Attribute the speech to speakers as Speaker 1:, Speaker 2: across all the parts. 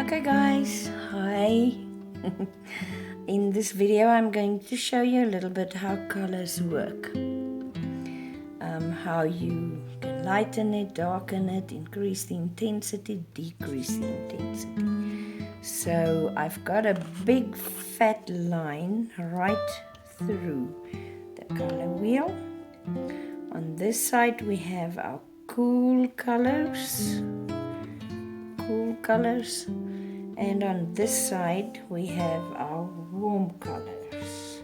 Speaker 1: Okay guys, hi. In this video I'm going to show you a little bit how colors work. How you can lighten it, darken it, increase the intensity, decrease the intensity. So I've got a big fat line right through the color wheel. On this side we have our cool colors, and on this side we have our warm colors.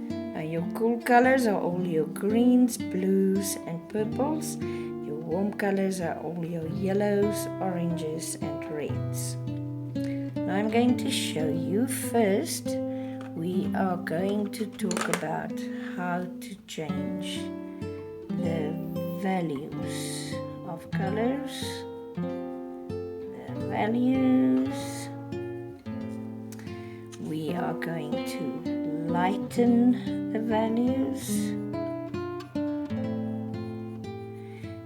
Speaker 1: Now your cool colors are all your greens, blues and purples. Your warm colors are all your yellows, oranges and reds. Now I'm going to show you first. We are going to talk about how to change the values of colors. We are going to lighten the values,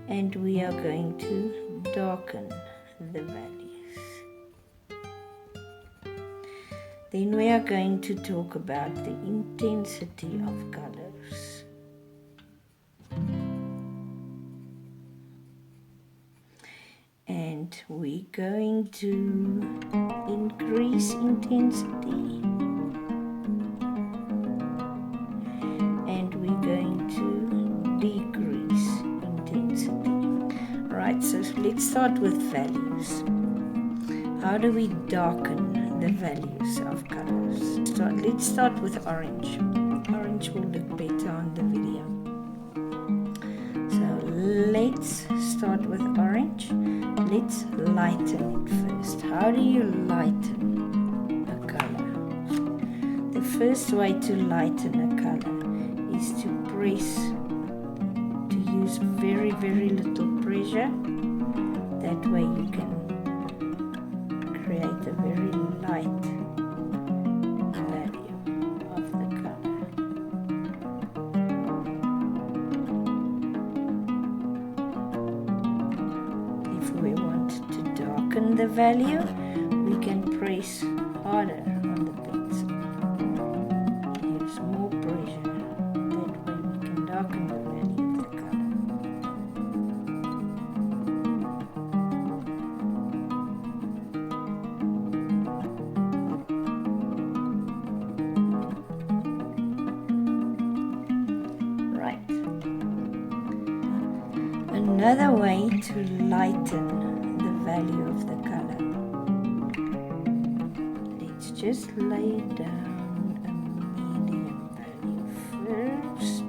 Speaker 1: and we are going to darken the values. Then we are going to talk about the intensity of colors. And we're going to increase intensity, and we're going to decrease intensity. Right, so let's start with values. How do we darken the values of colors? Let's start with orange. Orange will look better on the video. So let's start with orange. Let's lighten it first. How do you lighten a color? The first way to lighten a color is to press, to use very, very little pressure. That way you can create a very light value of the color. If we want to darken the value, we can press harder on the pencil. Use more pressure. That way we can darken the value of the color. Right. Another way to lighten the value of the color. Let's just lay down a medium value first.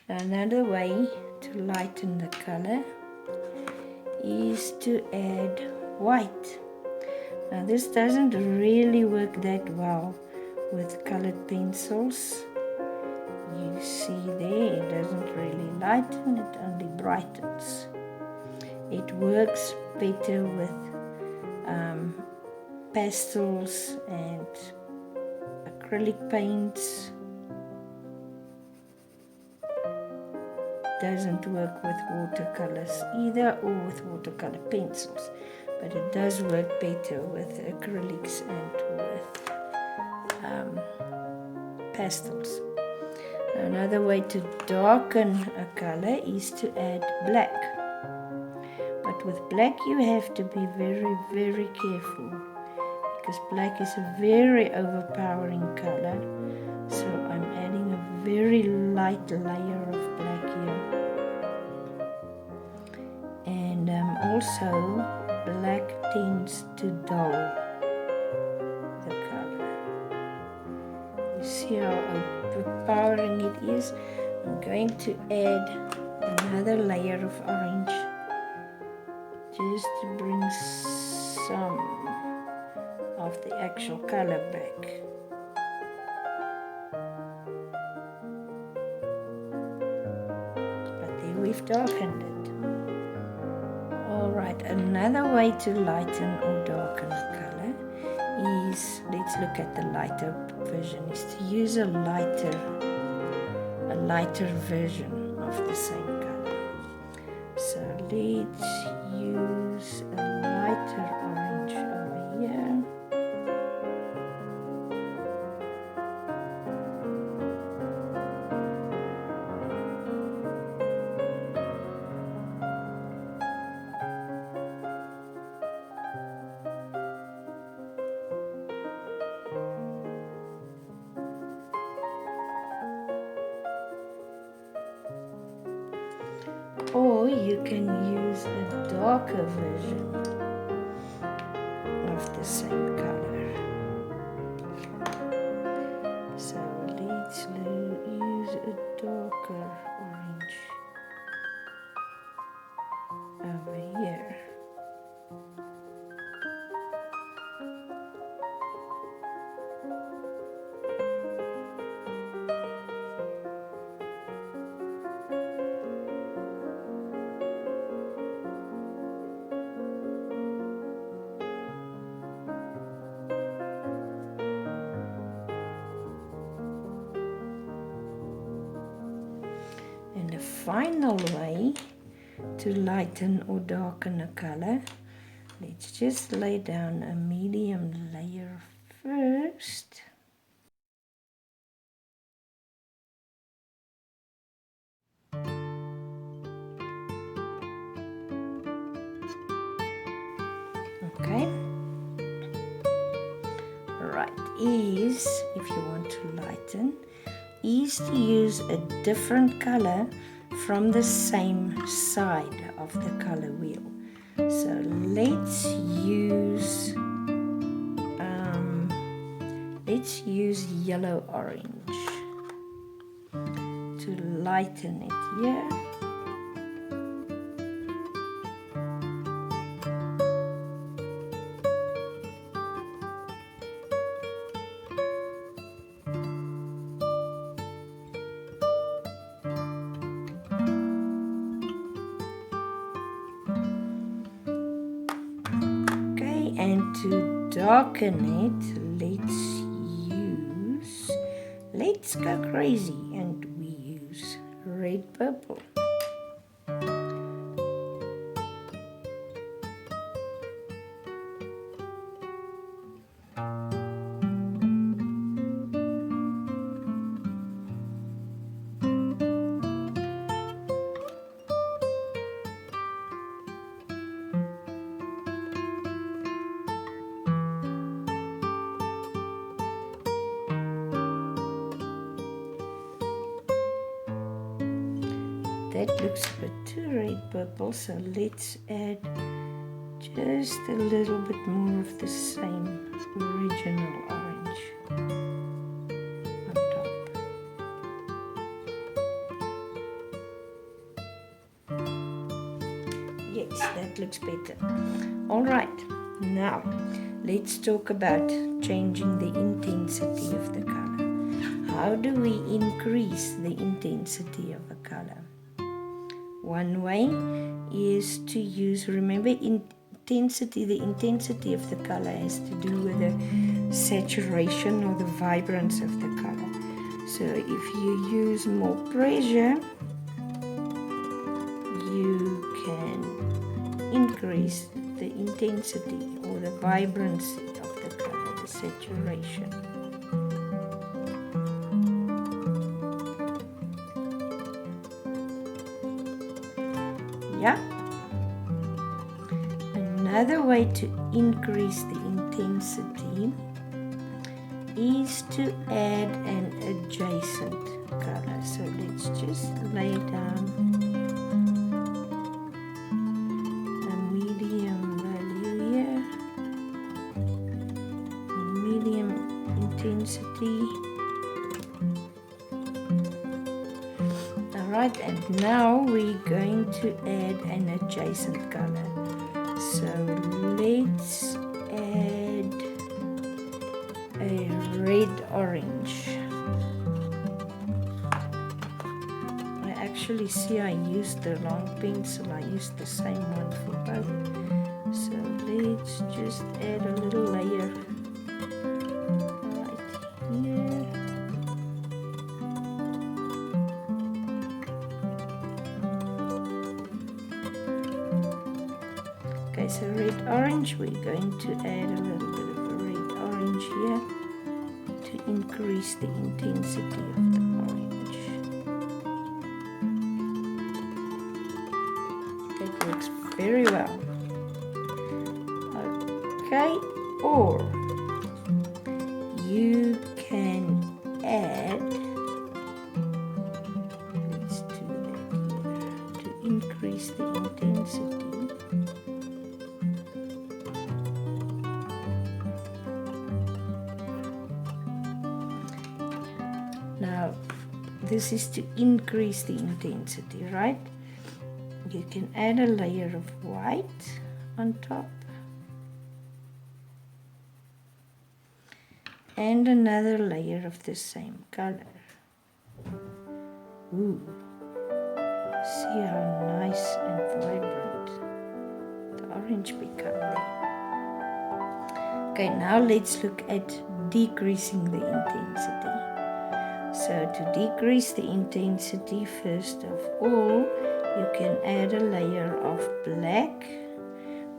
Speaker 1: Another way to lighten the color is to add white. Now this doesn't really work that well with colored pencils. You see there, it doesn't really lighten, it only brightens. It works better with pastels and acrylic paints. Doesn't work with watercolors either, or with watercolor pencils, but it does work better with acrylics and with pastels. Another way to darken a color is to add black, but with black you have to be very, very careful, because black is a very overpowering color. So I'm adding a very light layer of black here. And also black tends to dull the color. You see how overpowering it is? I'm going to add another layer of orange just to bring some of the actual color back. But there we've darkened it. Alright. Alright, another way to lighten or darken a color is, let's look at the lighter version, is to use a lighter version of the same color. So let's use a lighter orange over here. Or you can use a darker version of the same color. So let's use a darker orange over here. And the final way to lighten or darken a color, let's just lay down a medium layer first. Okay. Right, is, if you want to lighten, is to use a different color from the same side of the color wheel. So let's use yellow orange to lighten it here. And to darken it, let's go crazy, and we use red purple. That looks a bit too red purple, so let's add just a little bit more of the same original orange on top. Yes, that looks better. Alright, now let's talk about changing the intensity of the color. How do we increase the intensity of a color? One way is to use, remember, intensity. The intensity of the color has to do with the saturation or the vibrance of the color. So if you use more pressure, you can increase the intensity or the vibrancy of the color, the saturation. Yeah. Another way to increase the intensity is to add an adjacent color. So let's just lay down a medium value here, medium intensity. Alright, and now we're going to add an adjacent color. So let's add a red orange. I actually see I used the long pencil. I used the same one for both. So let's just add a little layer right here. Okay, so red orange, we're going to add a little bit of a red orange here to increase the intensity of the orange. That works very well. Okay, or you can add, let's do that here, to increase the intensity. Now, this is to increase the intensity, right? You can add a layer of white on top and another layer of the same color. Ooh, see how nice and vibrant the orange become there. Okay, now let's look at decreasing the intensity. So to decrease the intensity, first of all, you can add a layer of black.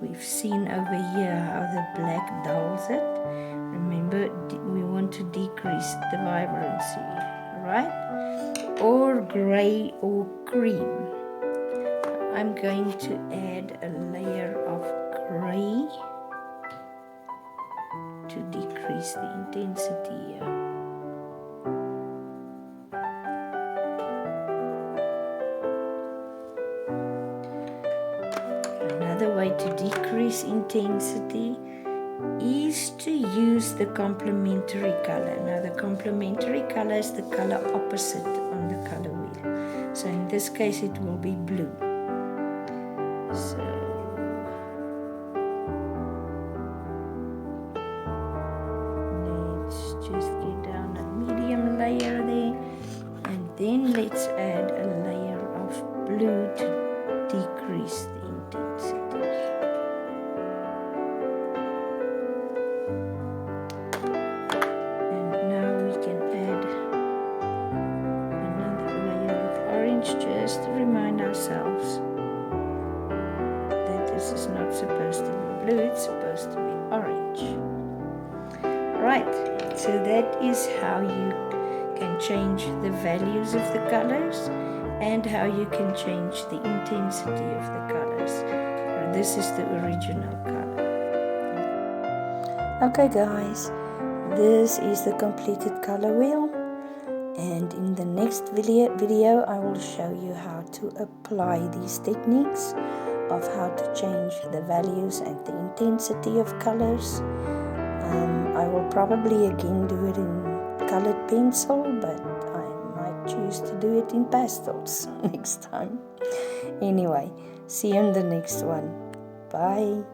Speaker 1: We've seen over here how the black dulls it. Remember, we want to decrease the vibrancy, right? Or gray or cream. I'm going to add a layer of gray to decrease the intensity here. Another way to decrease intensity is to use the complementary color. Now the complementary color is the color opposite on the color wheel. So in this case it will be blue. So let's just get down a medium layer there, and then let's add a layer of blue to decrease the intensity. And now we can add another layer of orange just to remind ourselves that this is not supposed to be blue, it's supposed to be orange. Right, so that is how you can change the values of the colors and how you can change the intensity of the colors. This is the original color. Okay guys, this is the completed color wheel, and in the next video I will show you how to apply these techniques of how to change the values and the intensity of colors. I will probably again do it in colored pencil, but I might choose to do it in pastels next time. Anyway, see you in the next one. Bye.